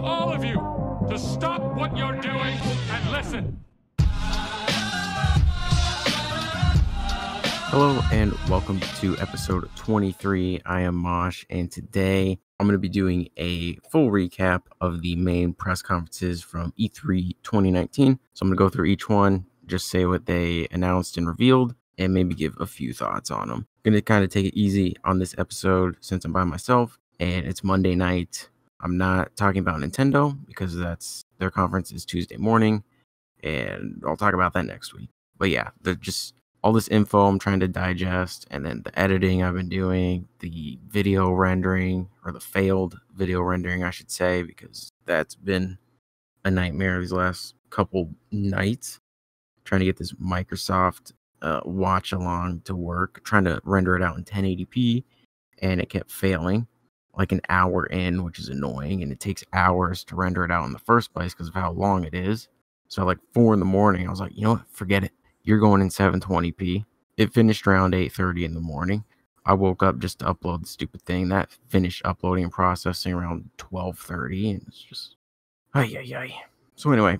all of you to stop what you're doing and listen. Hello and welcome to episode 23. I am Mosh, and today I'm going to be doing a full recap of the main press conferences from E3 2019. So I'm going to go through each one, just say what they announced and revealed, and maybe give a few thoughts on them. I'm going to kind of take it easy on this episode since I'm by myself and it's Monday night. I'm not talking about Nintendo because their conference is Tuesday morning, and I'll talk about that next week. But yeah, they're just all this info I'm trying to digest, and then the editing I've been doing, the video rendering, or the failed video rendering, I should say, because that's been a nightmare these last couple nights, trying to get this Microsoft watch along to work, trying to render it out in 1080p, and it kept failing like an hour in, which is annoying, and it takes hours to render it out in the first place because of how long it is. So like 4 in the morning, I was like, you know what, forget it. You're going in 720p. It finished around 8:30 in the morning. I woke up just to upload the stupid thing. That finished uploading and processing around 12:30, and it's just, ay. So anyway,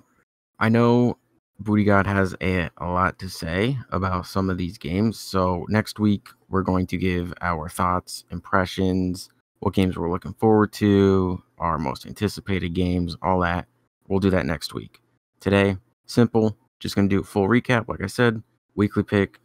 I know Booty God has a lot to say about some of these games. So next week, we're going to give our thoughts, impressions, what games we're looking forward to, our most anticipated games, all that. We'll do that next week. Today, simple. Just going to do a full recap, like I said, weekly pick,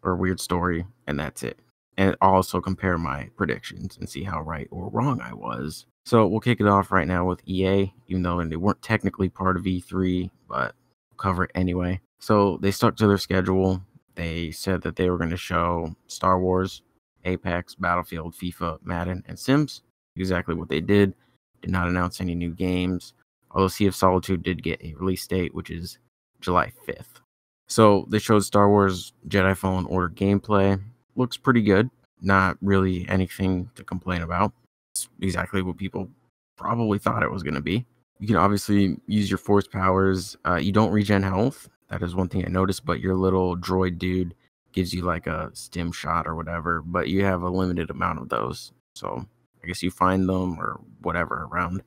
or weird story, and that's it. And I'll also compare my predictions and see how right or wrong I was. So we'll kick it off right now with EA, even though they weren't technically part of E3, but we'll cover it anyway. So they stuck to their schedule. They said that they were going to show Star Wars, Apex, Battlefield, FIFA, Madden, and Sims. Exactly what they did. Did not announce any new games, although Sea of Solitude did get a release date, which is July 5th. So they showed Star Wars Jedi Fallen Order gameplay. Looks pretty good. Not really anything to complain about. It's exactly what people probably thought it was going to be. You can obviously use your force powers. You don't regen health. That is one thing I noticed, but your little droid dude gives you like a stim shot or whatever, but you have a limited amount of those. So I guess you find them or whatever around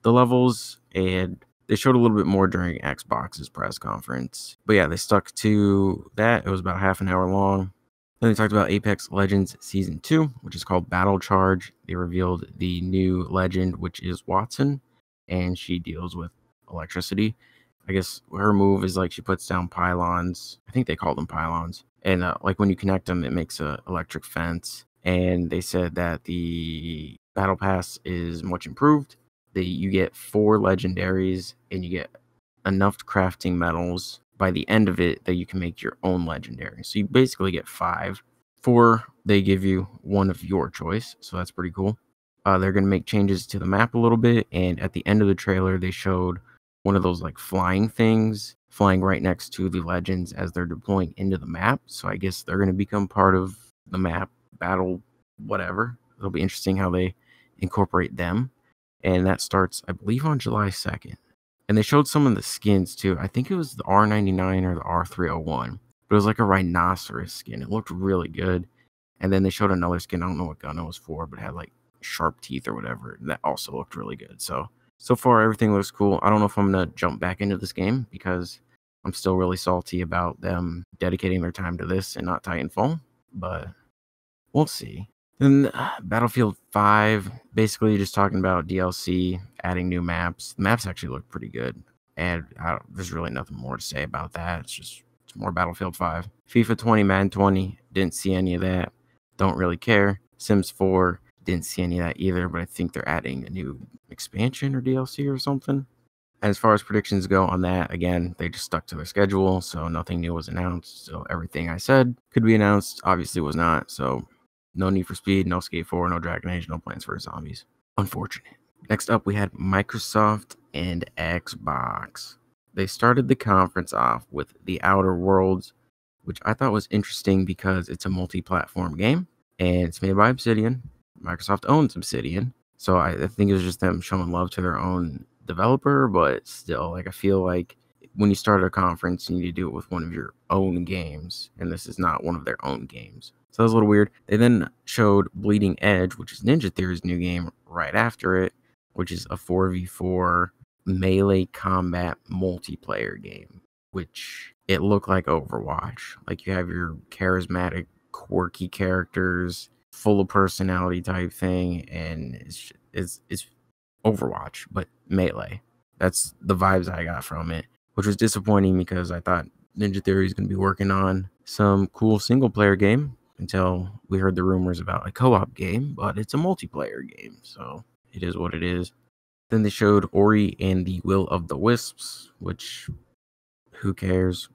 the levels, and they showed a little bit more during Xbox's press conference. But yeah, they stuck to that. It was about half an hour long. Then they talked about Apex Legends Season 2, which is called Battle Charge. They revealed the new legend, which is Watson, and she deals with electricity. I guess her move is like she puts down pylons. I think they call them pylons. And like when you connect them, it makes an electric fence. And they said that the Battle Pass is much improved. You get 4 legendaries, and you get enough crafting metals by the end of it that you can make your own legendary. So you basically get 5. 4, they give you one of your choice, so that's pretty cool. They're going to make changes to the map a little bit, and at the end of the trailer, they showed one of those like flying things flying right next to the legends as they're deploying into the map. So I guess they're going to become part of the map, battle, whatever. It'll be interesting how they incorporate them. And that starts, I believe, on July 2nd. And they showed some of the skins, too. I think it was the R99 or the R301. But it was like a rhinoceros skin. It looked really good. And then they showed another skin. I don't know what gun it was for, but it had like sharp teeth or whatever. That also looked really good. So far, everything looks cool. I don't know if I'm going to jump back into this game because I'm still really salty about them dedicating their time to this and not Titanfall. But we'll see. Then Battlefield 5, basically just talking about DLC, adding new maps. The maps actually look pretty good, and there's really nothing more to say about that. It's more Battlefield 5. FIFA 20, Madden 20, didn't see any of that. Don't really care. Sims 4, didn't see any of that either, but I think they're adding a new expansion or DLC or something. And as far as predictions go on that, again, they just stuck to their schedule, so nothing new was announced. So everything I said could be announced, obviously was not, so no Need for Speed, no Skate 4, no Dragon Age, no Plants vs. Zombies. Unfortunate. Next up, we had Microsoft and Xbox. They started the conference off with The Outer Worlds, which I thought was interesting because it's a multi-platform game, and it's made by Obsidian. Microsoft owns Obsidian, so I think it was just them showing love to their own developer, but still, like, I feel like when you start a conference, you need to do it with one of your own games, and this is not one of their own games. So that was a little weird. They then showed Bleeding Edge, which is Ninja Theory's new game, right after it. which is a 4v4 melee combat multiplayer game, which it looked like Overwatch. Like, you have your charismatic, quirky characters, full of personality type thing, and it's Overwatch, but melee. That's the vibes I got from it, which was disappointing because I thought Ninja Theory is going to be working on some cool single player game until we heard the rumors about a co-op game, but it's a multiplayer game, so it is what it is. Then they showed Ori and the Will of the Wisps, which, who cares?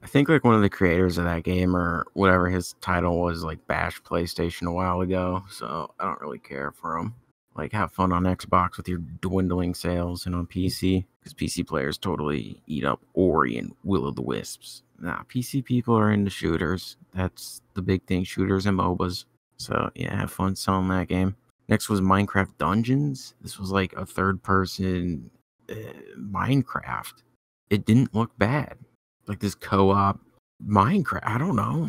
I think like one of the creators of that game or whatever his title was like bashed PlayStation a while ago, so I don't really care for him. Like, have fun on Xbox with your dwindling sales and on PC, because PC players totally eat up Ori and Will of the Wisps. Nah, PC people are into shooters. That's the big thing, shooters and MOBAs. So yeah, have fun selling that game. Next was Minecraft Dungeons. This was like a third-person Minecraft. It didn't look bad. Like this co-op Minecraft. I don't know.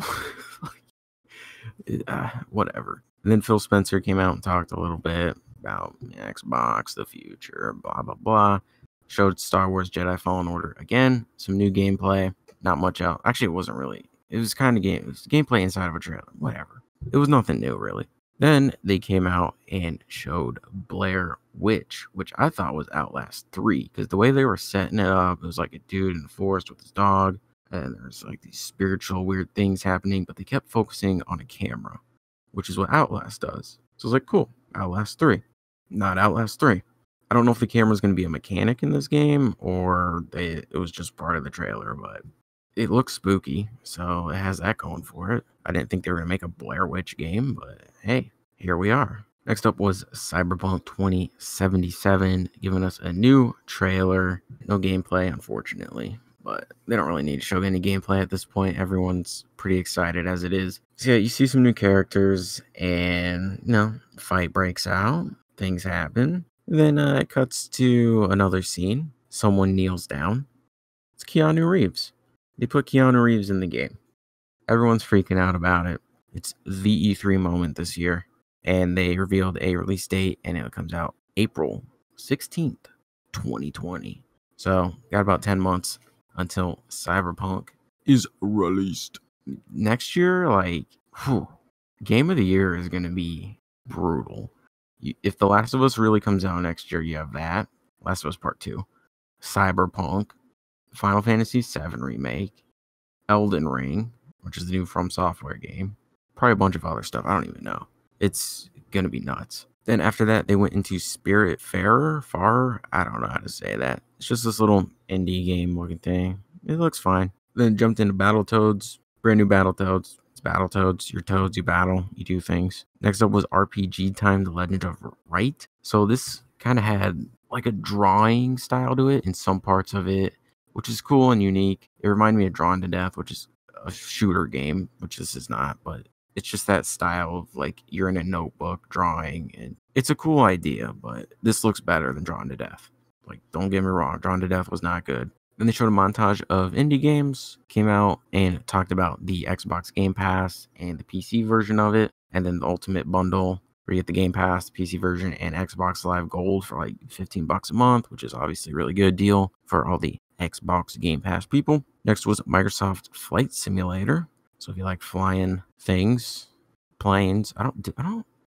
Whatever. And then Phil Spencer came out and talked a little bit about Xbox, the future, blah, blah, blah. Showed Star Wars Jedi Fallen Order again. Some new gameplay. Not much else. Actually, it wasn't really. It was kind of it was gameplay inside of a trailer. Whatever. It was nothing new, really. Then they came out and showed Blair Witch, which I thought was Outlast 3, because the way they were setting it up, it was like a dude in the forest with his dog, and there's like these spiritual weird things happening, but they kept focusing on a camera, which is what Outlast does. So I was like, cool, Outlast 3. Not Outlast 3. I don't know if the camera's going to be a mechanic in this game, or it was just part of the trailer, but it looks spooky, so it has that going for it. I didn't think they were going to make a Blair Witch game, but hey, here we are. Next up was Cyberpunk 2077, giving us a new trailer. No gameplay, unfortunately, but they don't really need to show any gameplay at this point. Everyone's pretty excited as it is. So yeah, you see some new characters, and, fight breaks out. Things happen. Then it cuts to another scene. Someone kneels down. It's Keanu Reeves. They put Keanu Reeves in the game. Everyone's freaking out about it. It's the E3 moment this year. And they revealed a release date, and it comes out April 16th, 2020. So, got about 10 months until Cyberpunk is released. Next year, Game of the Year is going to be brutal. If The Last of Us really comes out next year, you have that. Last of Us Part 2. Cyberpunk. Final Fantasy VII Remake. Elden Ring, which is the new From Software game. Probably a bunch of other stuff. I don't even know. It's going to be nuts. Then after that, they went into Spiritfarer. I don't know how to say that. It's just this little indie game looking thing. It looks fine. Then jumped into Battletoads. Brand new Battletoads. It's Battletoads. You're toads. You battle. You do things. Next up was RPG Time, The Legend of Wright. So this kind of had like a drawing style to it in some parts of it, which is cool and unique. It reminded me of Drawn to Death, which is a shooter game, which this is not, but it's just that style of like you're in a notebook drawing, and it's a cool idea, but this looks better than Drawn to Death. Like, don't get me wrong, Drawn to Death was not good. Then they showed a montage of indie games, came out and talked about the Xbox Game Pass and the PC version of it, and then the Ultimate Bundle where you get the Game Pass, the PC version, and Xbox Live Gold for like $15 a month, which is obviously a really good deal for all the Xbox Game Pass people. Next was Microsoft Flight Simulator. So if you like flying things, planes, do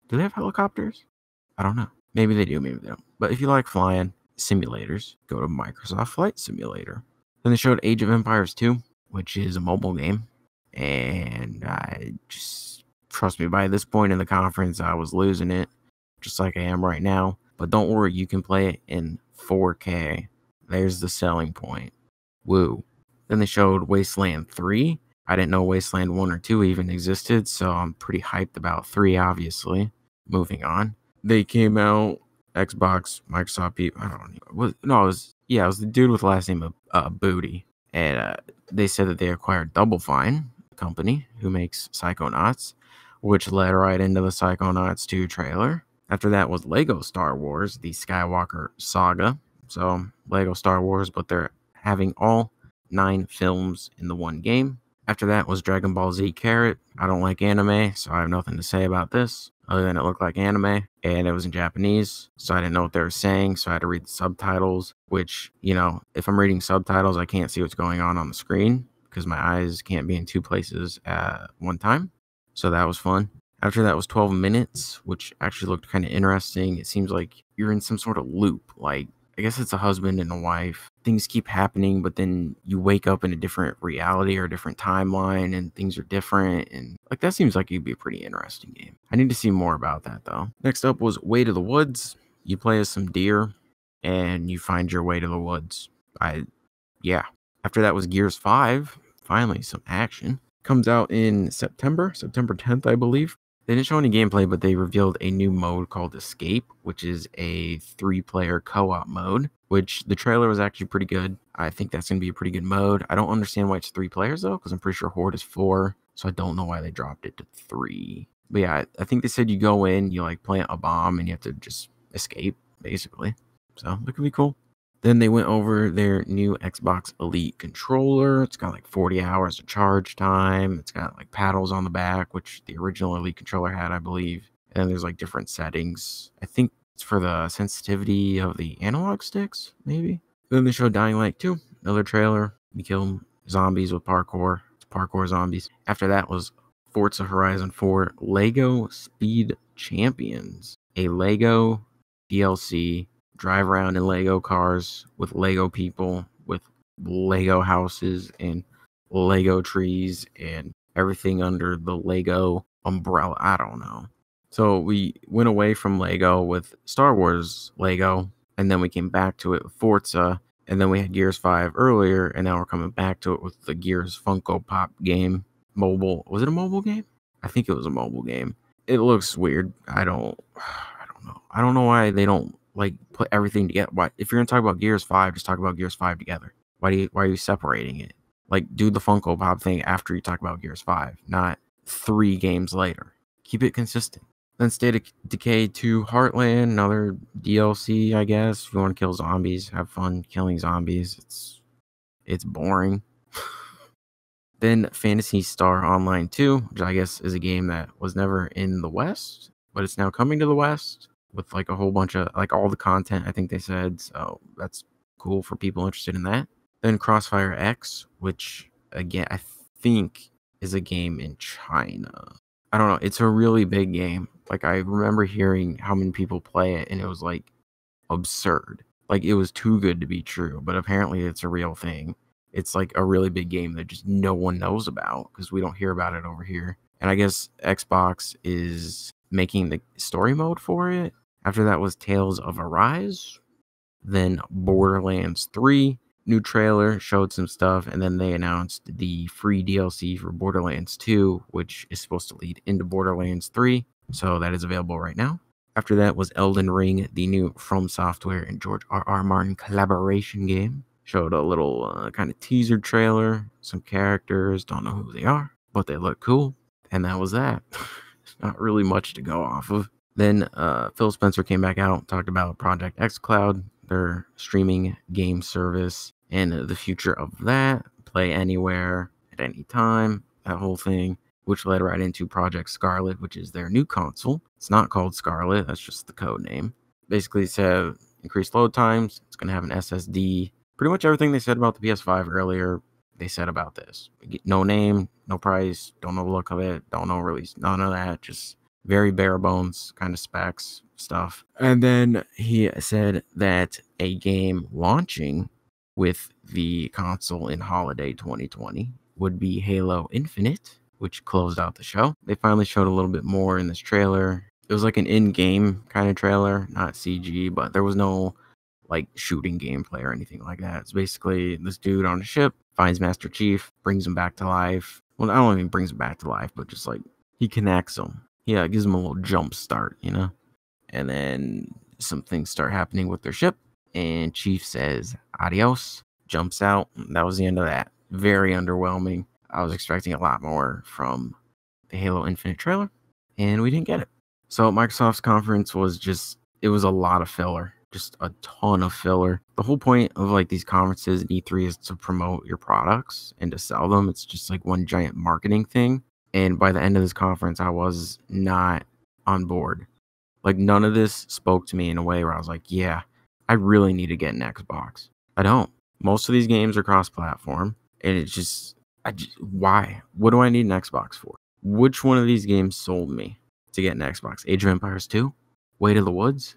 they have helicopters? I don't know. Maybe they do, maybe they don't. But if you like flying simulators, go to Microsoft Flight Simulator. Then they showed Age of Empires 2, which is a mobile game. And I just, trust me, by this point in the conference, I was losing it, just like I am right now. But don't worry, you can play it in 4K. There's the selling point. Woo. Then they showed Wasteland 3. I didn't know Wasteland 1 or 2 even existed, so I'm pretty hyped about 3, obviously. Moving on. They came out, Xbox, Microsoft people, I don't know. It was the dude with the last name of Booty. And they said that they acquired Double Fine, the company who makes Psychonauts, which led right into the Psychonauts 2 trailer. After that was Lego Star Wars, the Skywalker Saga. So, Lego Star Wars, but they're having all 9 films in the one game. After that was Dragon Ball Z Carrot. I don't like anime, so I have nothing to say about this. other than it looked like anime, and it was in Japanese, so I didn't know what they were saying, so I had to read the subtitles, which, you know, if I'm reading subtitles, I can't see what's going on the screen, because my eyes can't be in two places at one time, so that was fun. After that was 12 minutes, which actually looked kind of interesting. It seems like you're in some sort of loop. Like, I guess it's a husband and a wife. Things keep happening, but then you wake up in a different reality or a different timeline, and things are different. And like, that seems like it'd be a pretty interesting game. I need to see more about that, though. Next up was Way to the Woods. You play as some deer, and you find your way to the woods. Yeah. After that was Gears 5. Finally, some action. Comes out in September 10th, I believe. They didn't show any gameplay, but they revealed a new mode called Escape, which is a 3-player co-op mode, which the trailer was actually pretty good. I think that's going to be a pretty good mode. I don't understand why it's 3 players, though, because I'm pretty sure Horde is 4, so I don't know why they dropped it to 3. But yeah, I think they said you go in, you like plant a bomb, and you have to just escape, basically. So that could be cool. Then they went over their new Xbox Elite controller. It's got like 40 hours of charge time. It's got like paddles on the back, which the original Elite controller had, I believe. And there's like different settings. I think it's for the sensitivity of the analog sticks, maybe. Then they showed Dying Light 2, another trailer. You kill zombies with parkour. It's parkour zombies. After that was Forza Horizon 4 Lego Speed Champions, a Lego DLC. Drive around in Lego cars with Lego people, with Lego houses and Lego trees and everything under the Lego umbrella. I don't know. So we went away from Lego with Star Wars Lego, and then we came back to it with Forza, and then we had Gears 5 earlier, and now we're coming back to it with the Gears Funko Pop game. Mobile. Was it a mobile game? I think it was a mobile game. It looks weird. I don't know. I don't know why they don't like put everything together. Why, if you're gonna talk about Gears 5, just talk about Gears 5 together. Why are you separating it? Like, do the Funko Pop thing after you talk about Gears 5, not 3 games later. Keep it consistent. Then State of Decay 2 Heartland, another DLC, I guess. If you want to kill zombies, have fun killing zombies. It's boring. Then Phantasy Star Online 2, which I guess is a game that was never in the West, but it's now coming to the West with like a whole bunch of like all the content, I think they said. So that's cool for people interested in that. Then Crossfire X, which again I think is a game in China. I don't know. It's a really big game. Like, I remember hearing how many people play it, and it was like absurd. Like, it was too good to be true, but apparently it's a real thing. It's like a really big game that just no one knows about because we don't hear about it over here. And I guess Xbox is making the story mode for it. After that was Tales of Arise. Then Borderlands 3. New trailer, showed some stuff, and then they announced the free DLC for Borderlands 2, which is supposed to lead into Borderlands 3. So that is available right now. After that was Elden Ring, the new From Software and George R.R. Martin collaboration game. Showed a little kind of teaser trailer, some characters, don't know who they are, but they look cool. And that was that. Not really much to go off of. Then Phil Spencer came back out, talked about Project xCloud, their streaming game service, and the future of that. Play anywhere, at any time, that whole thing, which led right into Project Scarlet, which is their new console. It's not called Scarlet, that's just the code name. Basically, it's increased load times, it's going to have an SSD. Pretty much everything they said about the PS5 earlier, they said about this. No name, no price, don't know the look of it, don't know release, none of that, just very bare bones kind of specs stuff. And then he said that a game launching with the console in holiday 2020 would be Halo Infinite, which closed out the show. They finally showed a little bit more in this trailer. It was like an in-game kind of trailer, not CG, but there was no like shooting gameplay or anything like that. It's basically this dude on a ship finds Master Chief, brings him back to life. Well, I don't even brings him back to life, but just like he connects him. Yeah, it gives him a little jump start, you know? And then some things start happening with their ship, and Chief says adios, jumps out. That was the end of that. Very underwhelming. I was expecting a lot more from the Halo Infinite trailer, and we didn't get it. So Microsoft's conference was it was a lot of filler. Just a ton of filler. The whole point of like these conferences and E3 is to promote your products and to sell them. It's just like one giant marketing thing. And by the end of this conference, I was not on board. Like, none of this spoke to me in a way where I was like, yeah, I really need to get an Xbox. I don't. Most of these games are cross-platform, and why? What do I need an Xbox for? Which one of these games sold me to get an Xbox? Age of Empires 2? Way to the Woods?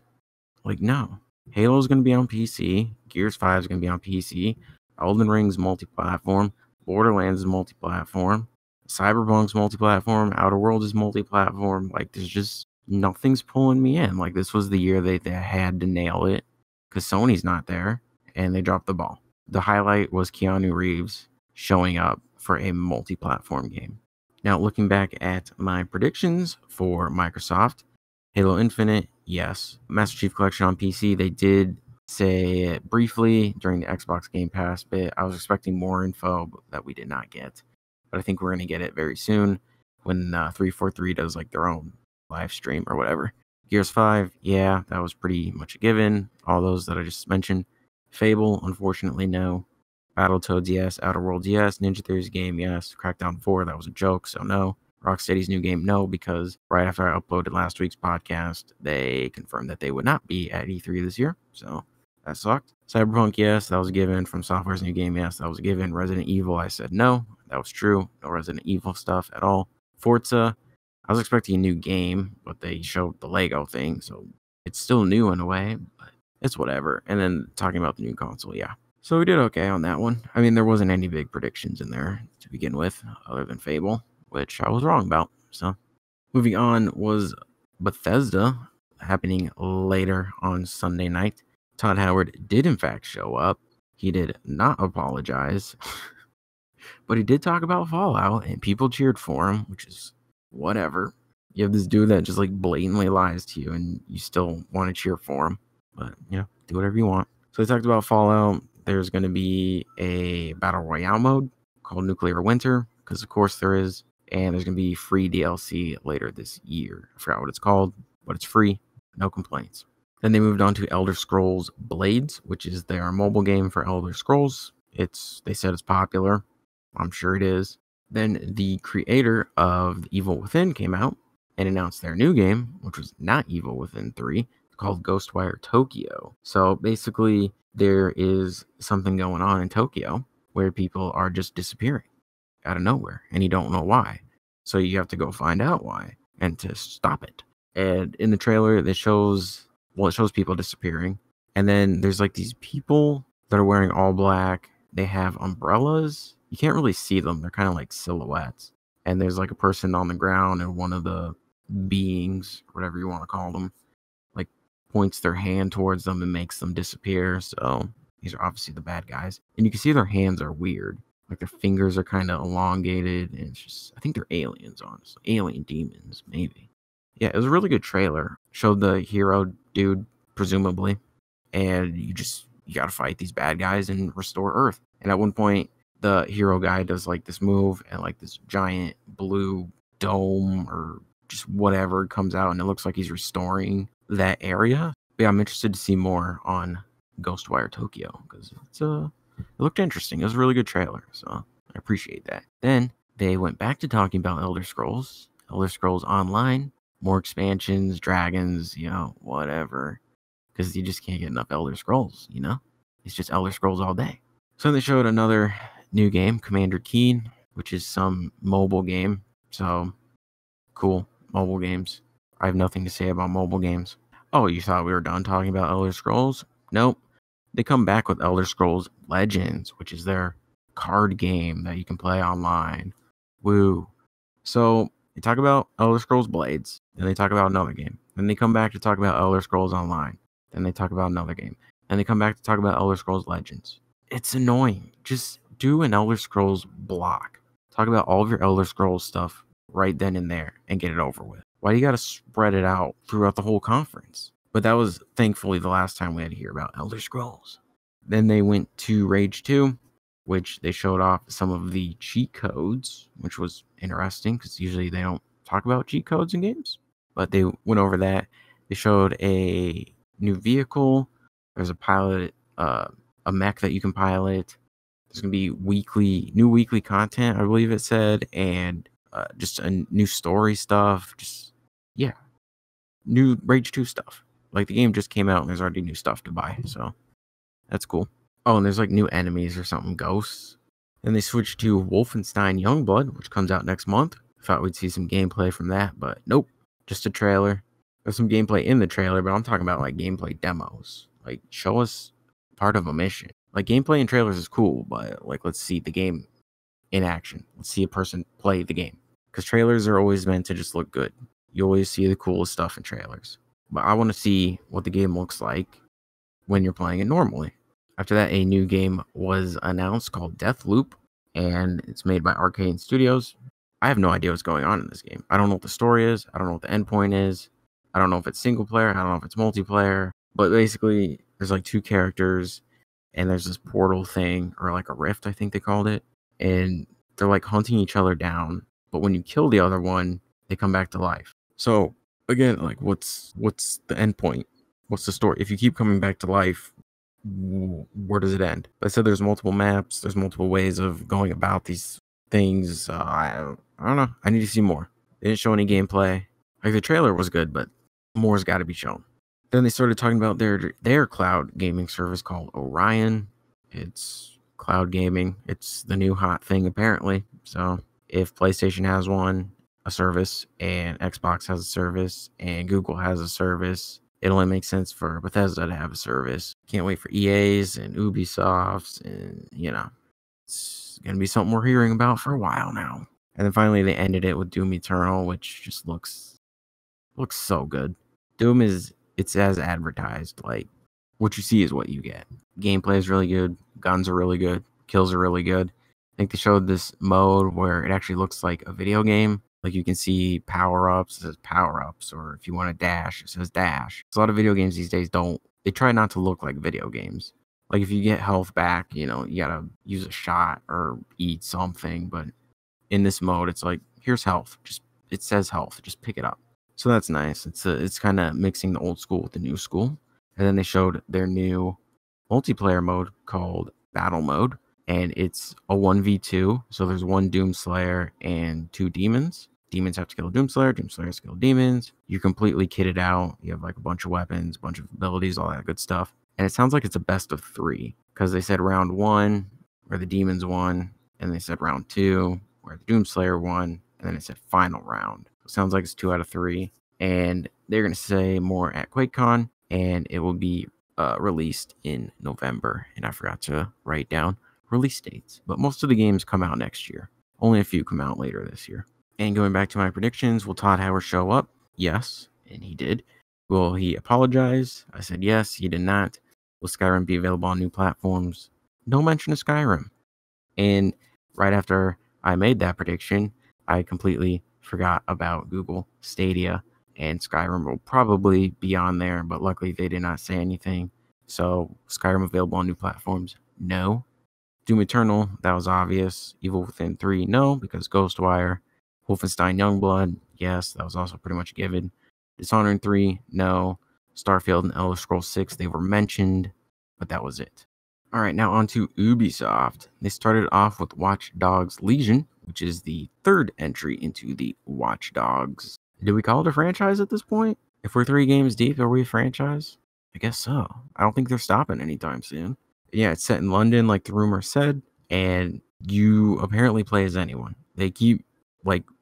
Like, no. Halo's going to be on PC. Gears 5 is going to be on PC. Elden Ring's multi-platform. Borderlands is multi-platform. Cyberpunk's multi-platform. Outer Worlds is multi-platform. Like, there's just nothing's pulling me in. Like, this was the year they had to nail it because Sony's not there, and they dropped the ball. The highlight was Keanu Reeves showing up for a multi-platform game. Now, looking back at my predictions for Microsoft, Halo Infinite, yes. Master Chief Collection on PC, they did say it briefly during the Xbox Game Pass bit. I was expecting more info that we did not get. But I think we're going to get it very soon when 343 does like their own live stream or whatever. Gears 5, yeah, that was pretty much a given. All those that I just mentioned. Fable, unfortunately, no. Battletoads, yes. Outer Worlds, yes. Ninja Theory's game, yes. Crackdown 4, that was a joke, so no. Rocksteady's new game, no, because right after I uploaded last week's podcast, they confirmed that they would not be at E3 this year, so that sucked. Cyberpunk, yes, that was a given. From Software's new game, yes, that was a given. Resident Evil, I said no, that was true. No Resident Evil stuff at all. Forza, I was expecting a new game, but they showed the Lego thing, so it's still new in a way, but it's whatever. And then talking about the new console, yeah. So we did okay on that one. I mean, there wasn't any big predictions in there to begin with, other than Fable, which I was wrong about. So moving on was Bethesda, happening later on Sunday night. Todd Howard did in fact show up. He did not apologize, but he did talk about Fallout, and people cheered for him, which is whatever. You have this dude that just like blatantly lies to you, and you still want to cheer for him. But, do whatever you want. So they talked about Fallout. There's going to be a Battle Royale mode called Nuclear Winter, because of course there is. And there's going to be free DLC later this year. I forgot what it's called, but it's free. No complaints. Then they moved on to Elder Scrolls Blades, which is their mobile game for Elder Scrolls. They said it's popular. I'm sure it is. Then the creator of Evil Within came out and announced their new game, which was not Evil Within 3, called Ghostwire Tokyo. So basically, there is something going on in Tokyo where people are just disappearing out of nowhere, and you don't know why. So you have to go find out why and to stop it. And in the trailer, it shows people disappearing. And then there's like these people that are wearing all black. They have umbrellas. You can't really see them. They're kind of like silhouettes. And there's like a person on the ground, and one of the beings, whatever you want to call them, like points their hand towards them and makes them disappear. So these are obviously the bad guys. And you can see their hands are weird. Like their fingers are kind of elongated, and it's just, I think they're aliens, honestly. Alien demons, maybe. Yeah, it was a really good trailer. Showed the hero dude, presumably, and you gotta fight these bad guys and restore Earth. And at one point, the hero guy does like this move, and like this giant blue dome or just whatever comes out, and it looks like he's restoring that area. But yeah, I'm interested to see more on Ghostwire Tokyo, because it looked interesting. It was a really good trailer, so I appreciate that. Then they went back to talking about Elder Scrolls Online, more expansions, dragons, whatever, because you just can't get enough Elder Scrolls, It's just Elder Scrolls all day. So they showed another new game, Commander Keen, which is some mobile game. So cool, mobile games. I have nothing to say about mobile games. Oh, you thought we were done talking about Elder Scrolls? Nope. They come back with Elder Scrolls Legends, which is their card game that you can play online. Woo. So they talk about Elder Scrolls Blades, then they talk about another game. Then they come back to talk about Elder Scrolls Online. Then they talk about another game. And they come back to talk about Elder Scrolls Legends. It's annoying. Just do an Elder Scrolls block. Talk about all of your Elder Scrolls stuff right then and there and get it over with. Why do you got to spread it out throughout the whole conference? But that was thankfully the last time we had to hear about Elder Scrolls. Then they went to Rage 2, which they showed off some of the cheat codes, which was interesting because usually they don't talk about cheat codes in games. But they went over that. They showed a new vehicle. There's a pilot, a mech that you can pilot. There's going to be new weekly content, I believe it said, and just a new story stuff. Yeah. new Rage 2 stuff. Like, the game just came out and there's already new stuff to buy, so that's cool. Oh, and there's like new enemies or something, ghosts. Then they switched to Wolfenstein Youngblood, which comes out next month. Thought we'd see some gameplay from that, but nope, just a trailer. There's some gameplay in the trailer, but I'm talking about like gameplay demos. Like, show us part of a mission. Like, gameplay in trailers is cool, but like, let's see the game in action. Let's see a person play the game. Because trailers are always meant to just look good. You always see the coolest stuff in trailers. But I want to see what the game looks like when you're playing it normally. After that, a new game was announced called Deathloop, and it's made by Arcane Studios. I have no idea what's going on in this game. I don't know what the story is. I don't know what the endpoint is. I don't know if it's single player. I don't know if it's multiplayer. But basically, there's like two characters, and there's this portal thing, or like a rift, I think they called it. And they're like hunting each other down. But when you kill the other one, they come back to life. So again, like, what's the endpoint? What's the story? If you keep coming back to life, where does it end? I said there's multiple maps. There's multiple ways of going about these things. I don't know. I need to see more. They didn't show any gameplay. Like, the trailer was good, but more's got to be shown. Then they started talking about their cloud gaming service called Orion. It's cloud gaming. It's the new hot thing, apparently. So if PlayStation has a service, and Xbox has a service, and Google has a service, it only makes sense for Bethesda to have a service. Can't wait for EA's and Ubisofts, and, it's going to be something we're hearing about for a while now. And then finally they ended it with Doom Eternal, which just looks so good. Doom it's as advertised. Like, what you see is what you get. Gameplay is really good. Guns are really good. Kills are really good. I think they showed this mode where it actually looks like a video game. Like, you can see power-ups, it says power-ups, or if you want to dash, it says dash. A lot of video games these days they try not to look like video games. Like, if you get health back, you gotta use a shot or eat something, but in this mode, it's like, here's health. It says health, just pick it up. So that's nice. It's kind of mixing the old school with the new school. And then they showed their new multiplayer mode called Battle Mode, and it's a 1v2. So there's one Doomslayer and two demons. Demons have to kill Doomslayer. Doomslayer has to kill demons. You're completely kitted out. You have like a bunch of weapons, a bunch of abilities, all that good stuff. And it sounds like it's a best of 3, because they said round 1 where the demons won, and they said round 2 where the Doomslayer won, and then it said final round. It sounds like it's 2 out of 3. And they're going to say more at QuakeCon, and it will be released in November. And I forgot to write down release dates. But most of the games come out next year. Only a few come out later this year. And going back to my predictions, will Todd Howard show up? Yes, and he did. Will he apologize? I said yes, he did not. Will Skyrim be available on new platforms? No mention of Skyrim. And right after I made that prediction, I completely forgot about Google Stadia, and Skyrim will probably be on there, but luckily they did not say anything. So, Skyrim available on new platforms? No. Doom Eternal, that was obvious. Evil Within 3, no, because Ghostwire. Wolfenstein Youngblood, yes, that was also pretty much given. Dishonored 3, no. Starfield and Elder Scrolls 6, they were mentioned, but that was it. Alright, now on to Ubisoft. They started off with Watch Dogs Legion, which is the third entry into the Watch Dogs. Do we call it a franchise at this point? If we're 3 games deep, are we a franchise? I guess so. I don't think they're stopping anytime soon. Yeah, it's set in London, like the rumor said, and you apparently play as anyone. They keep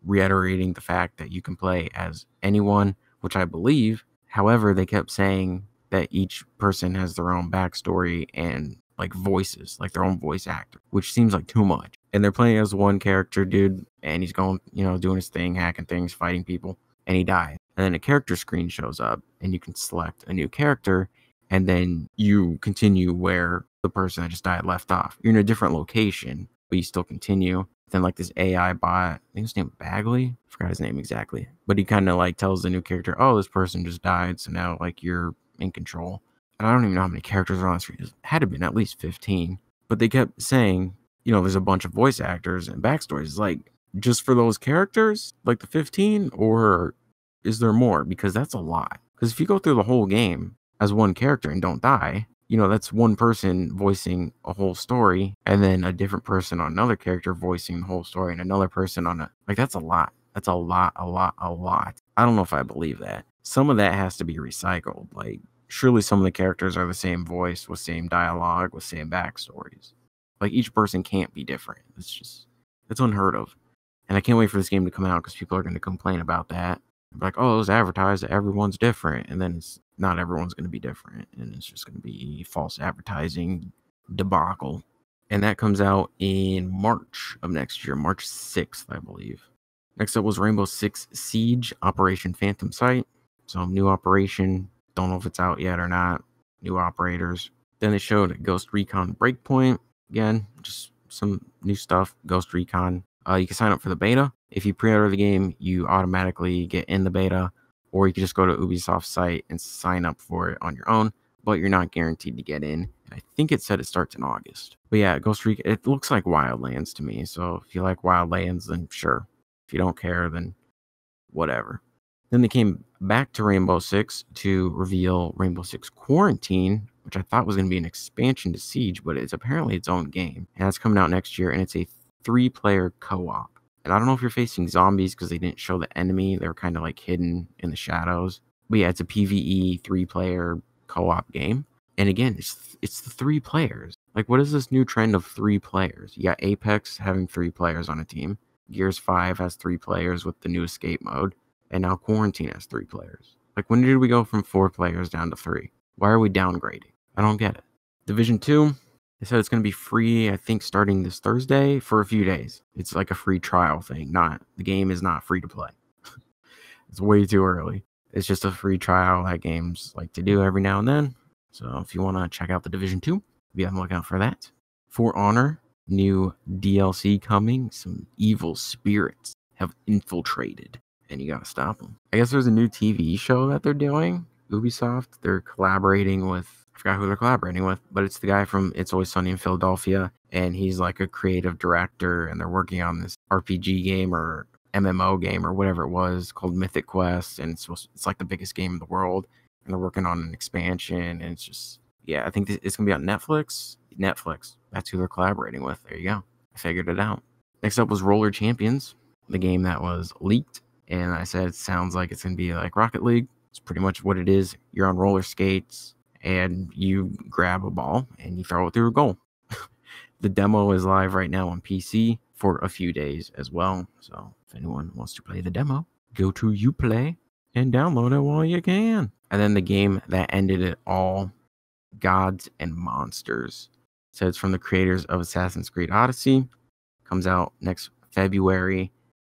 reiterating the fact that you can play as anyone, which I believe. However, they kept saying that each person has their own backstory and voices, like their own voice actor, which seems like too much. And they're playing as one character dude, and he's going, doing his thing, hacking things, fighting people, and he dies. And then a character screen shows up, and you can select a new character, and then you continue where the person that just died left off. You're in a different location, but you still continue. Then this AI bot, I think his name Bagley, I forgot his name exactly, but he kind of tells the new character, oh, this person just died, so now you're in control. And I don't even know how many characters are on the screen. It had to have been at least 15. But they kept saying, there's a bunch of voice actors and backstories. Just for those characters, the 15, or is there more? Because that's a lot. Because if you go through the whole game as one character and don't die, that's one person voicing a whole story, and then a different person on another character voicing the whole story, and another person on that's a lot. That's a lot. I don't know if I believe that. some of that has to be recycled. Like, surely some of the characters are the same voice with same dialogue with same backstories. Like, each person can't be different. It's unheard of. And I can't wait for this game to come out because people are going to complain about that. Like, oh, it was advertised that everyone's different. And then it's not everyone's going to be different. And it's just going to be false advertising debacle. And that comes out in March of next year, March 6th, I believe. Next up was Rainbow Six Siege, Operation Phantom Sight. So, new operation. Don't know if it's out yet or not. New operators. Then they showed Ghost Recon Breakpoint. Again, just some new stuff. Ghost Recon. You can sign up for the beta. If you pre-order the game, you automatically get in the beta. Or you can just go to Ubisoft's site and sign up for it on your own. But you're not guaranteed to get in. I think it said it starts in August. But yeah, Ghost Recon, it looks like Wildlands to me. So if you like Wildlands, then sure. If you don't care, then whatever. Then they came back to Rainbow Six to reveal Rainbow Six Quarantine, which I thought was going to be an expansion to Siege, but it's apparently its own game. And that's coming out next year, and it's a 3-player co-op. And I don't know if you're facing zombies because they didn't show the enemy. They were kind of like hidden in the shadows. But yeah, it's a PvE 3-player co-op game. And again, it's the 3 players. Like, what is this new trend of 3 players? You got Apex having 3 players on a team. Gears 5 has 3 players with the new escape mode. And now Quarantine has 3 players. Like, when did we go from 4 players down to 3? Why are we downgrading? I don't get it. Division 2, they said it's going to be free, I think, starting this Thursday for a few days. It's like a free trial thing. The game is not free to play. It's way too early. It's just a free trial that games like to do every now and then. So if you want to check out the Division 2, be on the lookout for that. For Honor, new DLC coming. Some evil spirits have infiltrated, and you gotta stop them. I guess there's a new TV show that they're doing. Ubisoft, they're collaborating with, I forgot who they're collaborating with, but it's the guy from It's Always Sunny in Philadelphia, and he's like a creative director, and they're working on this RPG game or MMO game or whatever it was called Mythic Quest, and it's like the biggest game in the world, and they're working on an expansion, and it's just, yeah, I think it's gonna be on Netflix. That's who they're collaborating with. There you go. I figured it out. Next up was Roller Champions, the game that was leaked, and I said it sounds like it's gonna be like Rocket League. It's pretty much what it is. You're on roller skates, and you grab a ball, and you throw it through a goal. The demo is live right now on PC for a few days as well. So if anyone wants to play the demo, go to Uplay and download it while you can. And then the game that ended it all, Gods and Monsters. So it's from the creators of Assassin's Creed Odyssey. Comes out next February.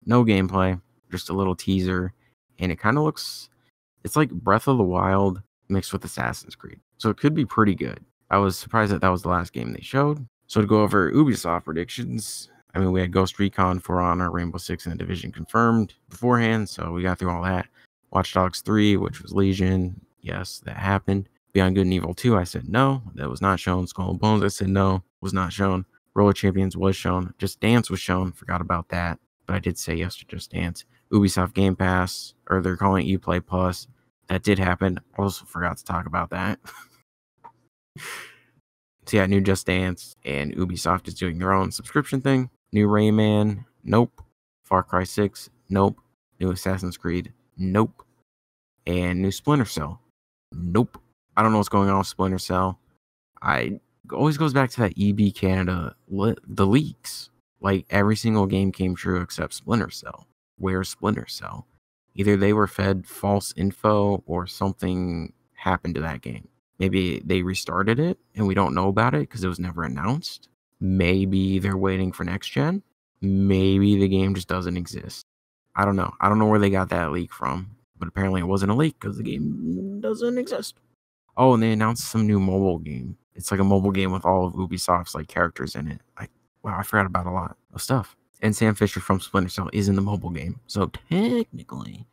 No gameplay, just a little teaser. And it kind of looks, it's like Breath of the Wild mixed with Assassin's Creed. So it could be pretty good. I was surprised that was the last game they showed. So to go over Ubisoft predictions, I mean, we had Ghost Recon, For Honor, Rainbow Six, and The Division confirmed beforehand, so we got through all that. Watch Dogs 3, which was Legion. Yes, that happened. Beyond Good and Evil 2, I said no. That was not shown. Skull and Bones, I said no. Was not shown. Roller Champions was shown. Just Dance was shown. Forgot about that. But I did say yes to Just Dance. Ubisoft Game Pass, or they're calling it Uplay Plus. That did happen. I also forgot to talk about that. So yeah, new Just Dance, and Ubisoft is doing their own subscription thing. New Rayman, nope. Far Cry 6, nope. New Assassin's Creed, nope. And new Splinter Cell, nope. I don't know what's going on with Splinter Cell. I always goes back to that EB Canada, the leaks. Like, every single game came true except Splinter Cell. Where's Splinter Cell? Either they were fed false info or something happened to that game. Maybe they restarted it and we don't know about it because it was never announced. Maybe they're waiting for next gen. Maybe the game just doesn't exist. I don't know. I don't know where they got that leak from, but apparently it wasn't a leak because the game doesn't exist. Oh, and they announced some new mobile game. It's like a mobile game with all of Ubisoft's like characters in it. Wow, I forgot about a lot of stuff. And Sam Fisher from Splinter Cell is in the mobile game. So technically,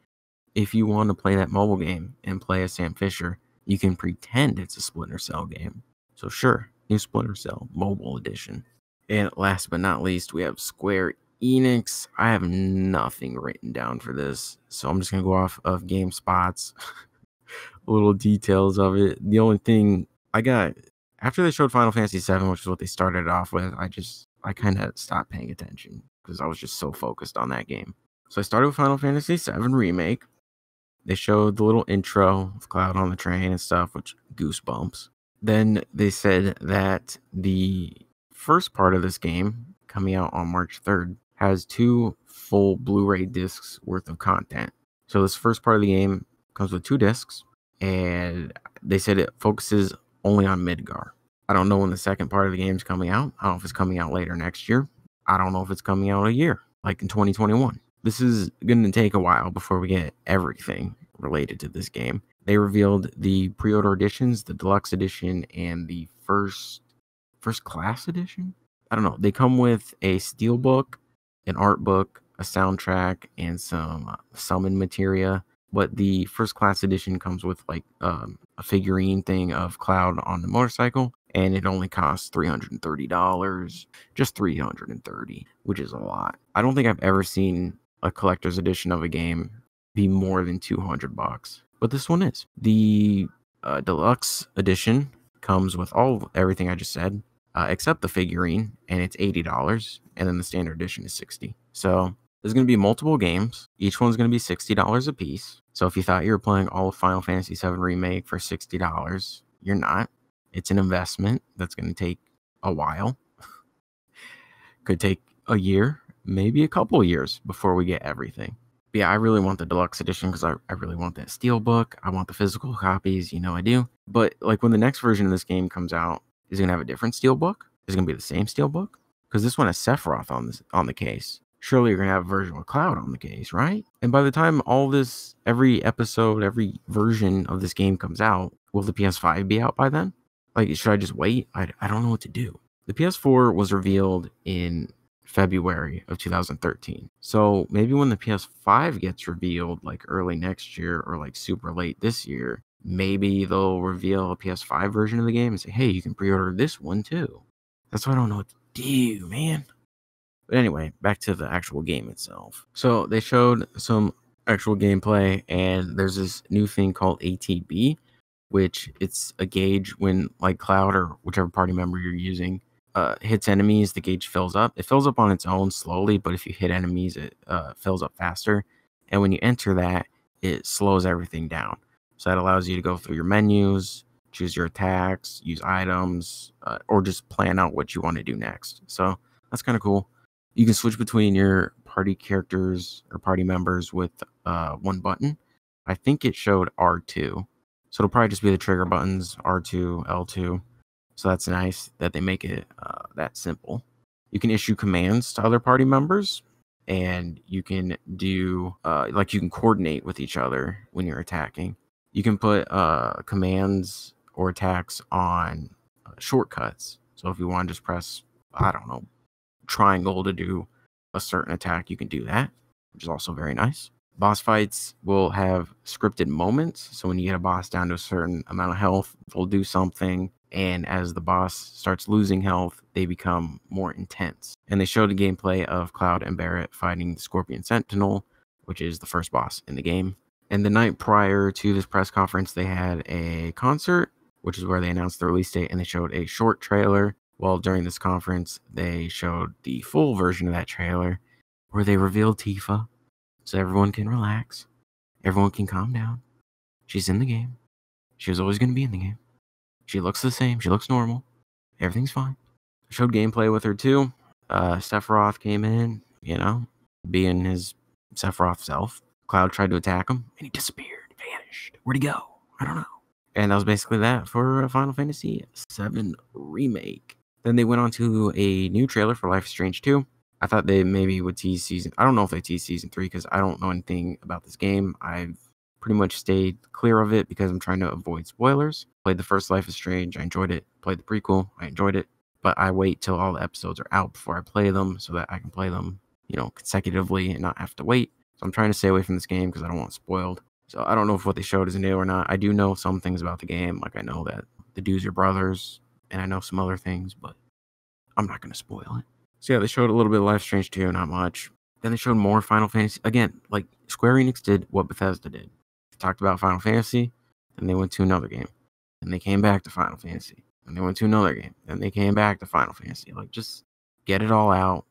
if you want to play that mobile game and play as Sam Fisher, you can pretend it's a Splinter Cell game. So sure, new Splinter Cell mobile edition. And last but not least, we have Square Enix. I have nothing written down for this, so I'm just going to go off of GameSpot's little details of it. The only thing I got, after they showed Final Fantasy VII, which is what they started off with, I kind of stopped paying attention because I was just so focused on that game. So I started with Final Fantasy VII Remake. They showed the little intro of Cloud on the train and stuff, which goosebumps. Then they said that the first part of this game, coming out on March 3rd, has 2 full Blu-ray discs worth of content. So this first part of the game comes with 2 discs, and they said it focuses only on Midgar. I don't know when the second part of the game is coming out. I don't know if it's coming out later next year. I don't know if it's coming out a year, like in 2021. This is going to take a while before we get everything related to this game. They revealed the pre-order editions, the deluxe edition, and the first class edition. I don't know. They come with a steelbook, an art book, a soundtrack, and some summon materia. But the first class edition comes with like a figurine thing of Cloud on the motorcycle, and it only costs $330. Just $330, which is a lot. I don't think I've ever seen a collector's edition of a game be more than $200, but this one is. The deluxe edition comes with everything I just said, except the figurine, and it's $80, and then the standard edition is $60. So there's going to be multiple games. Each one's going to be $60 a piece. So if you thought you were playing all of Final Fantasy VII Remake for $60, you're not. It's an investment that's going to take a while. Could take a year, maybe a couple years before we get everything. But yeah, I really want the deluxe edition because I really want that steelbook. I want the physical copies, I do. But like when the next version of this game comes out, is it going to have a different steelbook? Is it going to be the same steelbook? Because this one has Sephiroth on the case. Surely you're going to have a version with Cloud on the case, right? And by the time every episode, every version of this game comes out, will the PS5 be out by then? Like, should I just wait? I don't know what to do. The PS4 was revealed in February of 2013. So maybe when the PS5 gets revealed, like early next year or like super late this year, maybe they'll reveal a PS5 version of the game and say, hey, you can pre-order this one too. That's why I don't know what to do, man. But anyway, back to the actual game itself. So they showed some actual gameplay, and there's this new thing called ATB, which it's a gauge when like Cloud or whichever party member you're using hits enemies, the gauge fills up. It fills up on its own slowly, but if you hit enemies, it fills up faster. And when you enter that, it slows everything down. So that allows you to go through your menus, choose your attacks, use items, or just plan out what you want to do next. So that's kind of cool. You can switch between your party characters or party members with one button. I think it showed R2. So it'll probably just be the trigger buttons, R2, L2. So that's nice that they make it that simple. You can issue commands to other party members, and you can do, you can coordinate with each other when you're attacking. You can put commands or attacks on shortcuts. So if you want to just press, I don't know, triangle to do a certain attack, you can do that, which is also very nice. Boss fights will have scripted moments. So when you get a boss down to a certain amount of health, they'll do something. And as the boss starts losing health, they become more intense. And they showed a gameplay of Cloud and Barret fighting the Scorpion Sentinel, which is the first boss in the game. And the night prior to this press conference, they had a concert, which is where they announced the release date, and they showed a short trailer. Well, during this conference, they showed the full version of that trailer, where they revealed Tifa, so everyone can relax. Everyone can calm down. She's in the game. She was always going to be in the game. She looks the same. She looks normal. Everything's fine. I showed gameplay with her too. Sephiroth came in, being his Sephiroth self. Cloud tried to attack him, and he disappeared, vanished. Where'd he go? I don't know. And that was basically that for Final Fantasy VII Remake. Then they went on to a new trailer for Life is Strange 2. I thought they maybe would tease season. I don't know if they tease season 3 because I don't know anything about this game. I've pretty much stayed clear of it because I'm trying to avoid spoilers. Played the first Life is Strange. I enjoyed it. Played the prequel. I enjoyed it. But I wait till all the episodes are out before I play them so that I can play them, consecutively and not have to wait. So I'm trying to stay away from this game because I don't want it spoiled. So I don't know if what they showed is new or not. I do know some things about the game. Like I know that the dudes are brothers, and I know some other things, but I'm not going to spoil it. So yeah, they showed a little bit of Life is Strange 2, not much. Then they showed more Final Fantasy. Again, like Square Enix did what Bethesda did. They talked about Final Fantasy, and they went to another game. And they came back to Final Fantasy. And they went to another game. And they came back to Final Fantasy. Like, just get it all out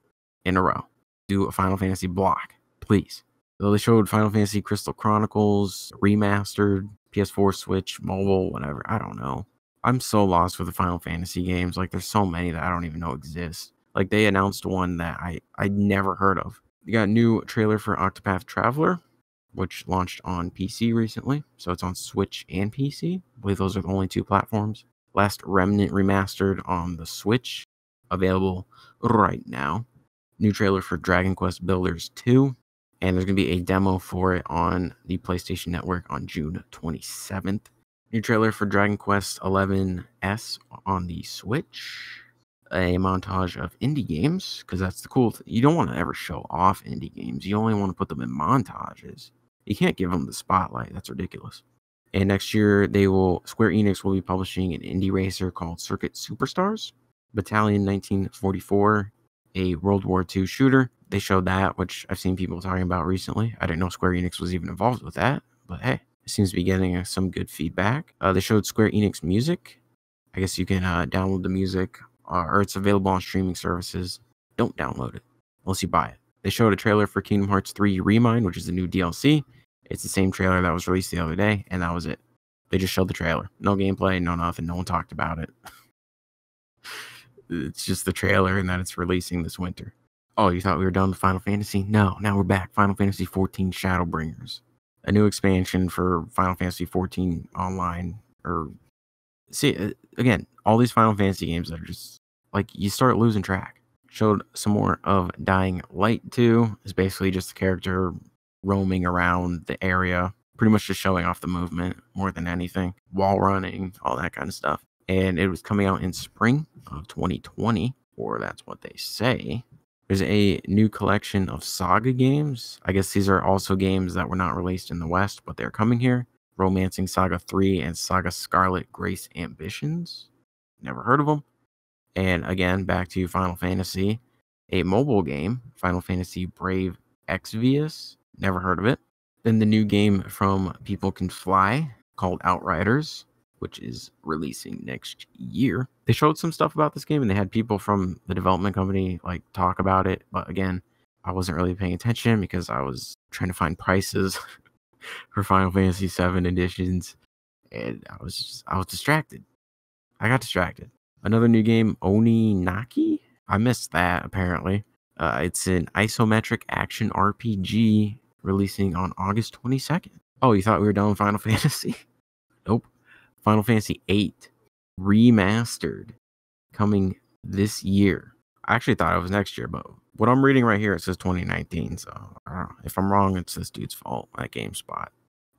in a row. Do a Final Fantasy block, please. So they showed Final Fantasy Crystal Chronicles Remastered, PS4, Switch, mobile, whatever. I don't know. I'm so lost with the Final Fantasy games. Like, there's so many that I don't even know exist. Like, they announced one that I never heard of. You got a new trailer for Octopath Traveler, which launched on PC recently. So it's on Switch and PC. I believe those are the only two platforms. Last Remnant Remastered on the Switch, available right now. New trailer for Dragon Quest Builders 2. And there's going to be a demo for it on the PlayStation Network on June 27th. New trailer for Dragon Quest XI on the Switch. A montage of indie games, because that's the cool thing. You don't want to ever show off indie games. You only want to put them in montages. You can't give them the spotlight. That's ridiculous. And next year, Square Enix will be publishing an indie racer called Circuit Superstars. Battalion 1944, a World War II shooter. They showed that, which I've seen people talking about recently. I didn't know Square Enix was even involved with that, but hey, it seems to be getting some good feedback. They showed Square Enix music. I guess you can download the music, or it's available on streaming services. Don't download it unless you buy it. They showed a trailer for Kingdom Hearts 3 Remind, which is the new DLC. It's the same trailer that was released the other day, and that was it. They just showed the trailer. No gameplay, no nothing. No one talked about it. It's just the trailer and that it's releasing this winter. Oh, you thought we were done with Final Fantasy? No, now we're back. Final Fantasy XIV Shadowbringers. A new expansion for Final Fantasy XIV Online. Again, all these Final Fantasy games that are just, like, you start losing track. Showed some more of Dying Light 2. It's basically just the character roaming around the area. Pretty much just showing off the movement more than anything. Wall running, all that kind of stuff. And it was coming out in spring of 2020, or that's what they say. There's a new collection of Saga games. I guess these are also games that were not released in the West, but they're coming here. Romancing Saga 3 and Saga Scarlet Grace Ambitions. Never heard of them. And again, back to Final Fantasy. A mobile game, Final Fantasy Brave Exvius. Never heard of it. Then the new game from People Can Fly called Outriders, which is releasing next year. They showed some stuff about this game, and they had people from the development company like talk about it. But again, I wasn't really paying attention because I was trying to find prices for Final Fantasy VII editions, and I was distracted. I got distracted. Another new game, Oni Naki. I missed that apparently. It's an isometric action RPG releasing on August 22nd. Oh, you thought we were done with Final Fantasy? Nope. Final Fantasy VIII Remastered coming this year. I actually thought it was next year, but what I'm reading right here, it says 2019. So I don't know. If I'm wrong, it's this dude's fault at GameSpot.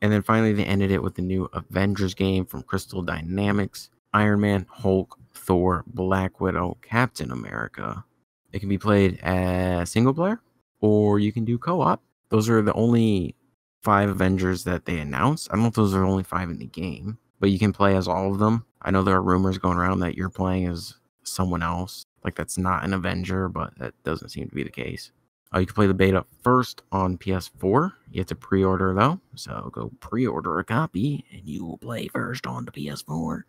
And then finally, they ended it with the new Avengers game from Crystal Dynamics. Iron Man, Hulk, Thor, Black Widow, Captain America. It can be played as single player, or you can do co-op. Those are the only 5 Avengers that they announced. I don't know if those are only 5 in the game, but you can play as all of them. I know there are rumors going around that you're playing as someone else, like that's not an Avenger, but that doesn't seem to be the case. You can play the beta first on PS4. You have to pre-order though, so go pre-order a copy and you will play first on the PS4.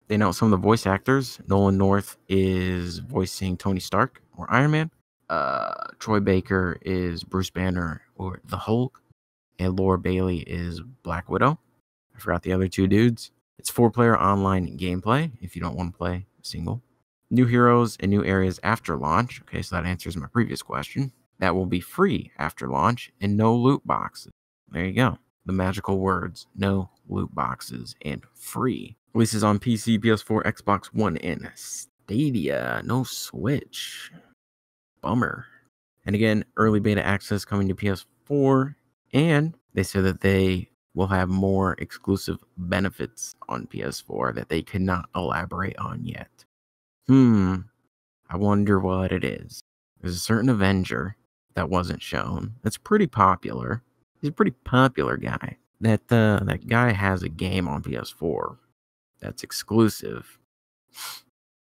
They announced some of the voice actors. Nolan North is voicing Tony Stark or Iron Man. Troy Baker is Bruce Banner or the Hulk. And Laura Bailey is Black Widow. I forgot the other 2 dudes. It's 4-player online gameplay if you don't want to play single. New heroes and new areas after launch. Okay, so that answers my previous question. That will be free after launch and no loot boxes. There you go. The magical words. No loot boxes and free. Releases on PC, PS4, Xbox One, and Stadia. No Switch. Bummer. And again, early beta access coming to PS4. And they said that they will have more exclusive benefits on PS4 that they cannot elaborate on yet. I wonder what it is. There's a certain Avenger that wasn't shown. That's pretty popular. He's a pretty popular guy. That guy has a game on PS4 that's exclusive.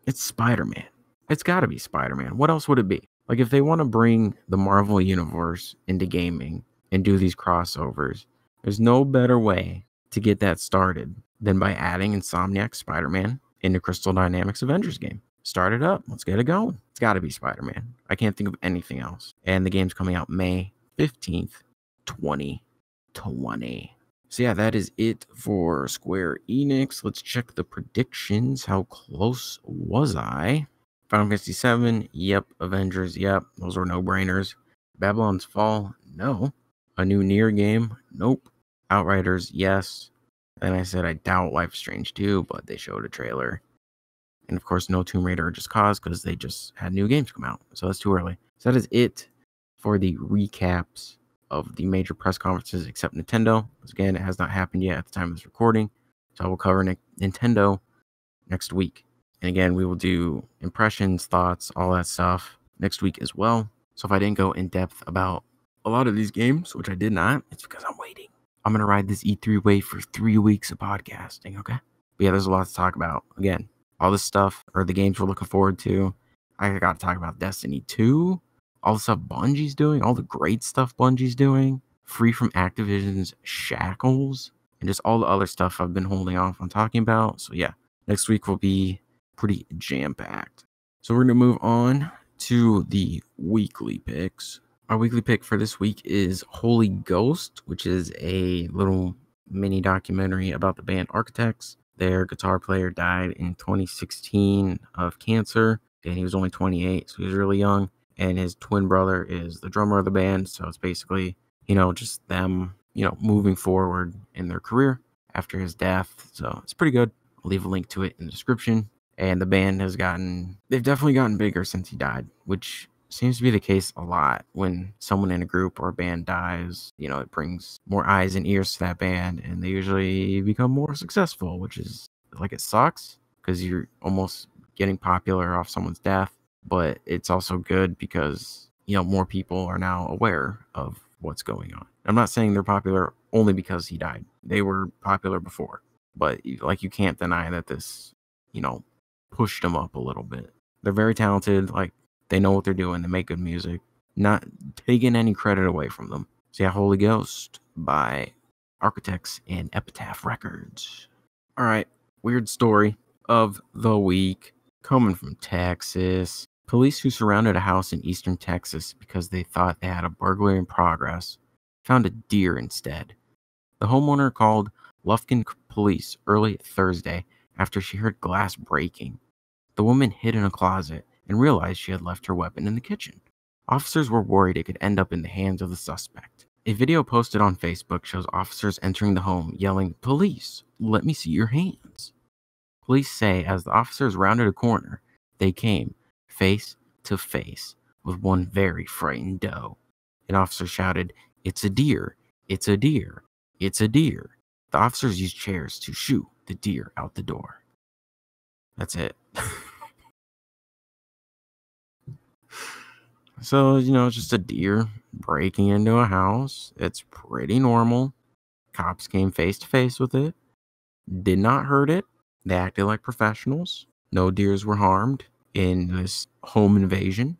It's Spider-Man. It's got to be Spider-Man. What else would it be? Like, if they want to bring the Marvel Universe into gaming and do these crossovers, there's no better way to get that started than by adding Insomniac Spider-Man into Crystal Dynamics Avengers game. Start it up. Let's get it going. It's got to be Spider-Man. I can't think of anything else. And the game's coming out May 15th, 2020. So yeah, that is it for Square Enix. Let's check the predictions. How close was I? Final Fantasy VII, yep. Avengers, yep. Those were no-brainers. Babylon's Fall, no. A new Nier game, nope. Outriders, yes. And I said I doubt Life is Strange 2, but they showed a trailer. And of course, no Tomb Raider or Just Cause because they just had new games come out. So that's too early. So that is it for the recaps of the major press conferences except Nintendo. Again, it has not happened yet at the time of this recording. So I will cover Nintendo next week. And again, we will do impressions, thoughts, all that stuff next week as well. So if I didn't go in depth about a lot of these games, which I did not, it's because I'm waiting. I'm going to ride this E3 wave for 3 weeks of podcasting, okay? But yeah, there's a lot to talk about. Again, all this stuff, or the games we're looking forward to. I got to talk about Destiny 2, all the stuff Bungie's doing, all the great stuff Bungie's doing, free from Activision's shackles, and just all the other stuff I've been holding off on talking about. So yeah, next week will be pretty jam-packed. So we're going to move on to the weekly picks. Our weekly pick for this week is Holy Ghost, which is a little mini documentary about the band Architects. Their guitar player died in 2016 of cancer, and he was only 28, so he was really young. And his twin brother is the drummer of the band, so it's basically, just them, moving forward in their career after his death. So it's pretty good. I'll leave a link to it in the description. And the band they've definitely gotten bigger since he died, which seems to be the case a lot. When someone in a group or a band dies, it brings more eyes and ears to that band, and they usually become more successful, which is like, it sucks because you're almost getting popular off someone's death, but it's also good because, more people are now aware of what's going on. I'm not saying they're popular only because he died. They were popular before, but you can't deny that this, pushed them up a little bit. They're very talented. They know what they're doing. They make good music. Not taking any credit away from them. So yeah, Holy Ghost by Architects and Epitaph Records. All right, weird story of the week coming from Texas. Police who surrounded a house in eastern Texas because they thought they had a burglary in progress found a deer instead. The homeowner called Lufkin police early Thursday after she heard glass breaking. The woman hid in a closet and realized she had left her weapon in the kitchen. Officers were worried it could end up in the hands of the suspect. A video posted on Facebook shows officers entering the home yelling, "Police, let me see your hands." Police say as the officers rounded a corner, they came face to face with one very frightened doe. An officer shouted, "It's a deer, it's a deer, it's a deer." The officers used chairs to shoo the deer out the door. That's it. So, it's just a deer breaking into a house. It's pretty normal. Cops came face to face with it. Did not hurt it. They acted like professionals. No deers were harmed in this home invasion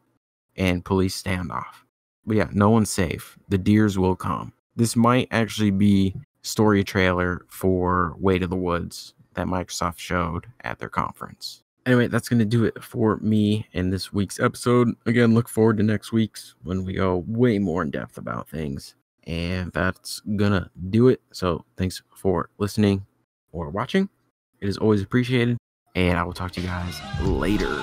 and police standoff. But yeah, no one's safe. The deers will come. This might actually be story trailer for Way to the Woods that Microsoft showed at their conference. Anyway, that's going to do it for me in this week's episode. Again, look forward to next week's when we go way more in depth about things. And that's going to do it. So thanks for listening or watching. It is always appreciated. And I will talk to you guys later.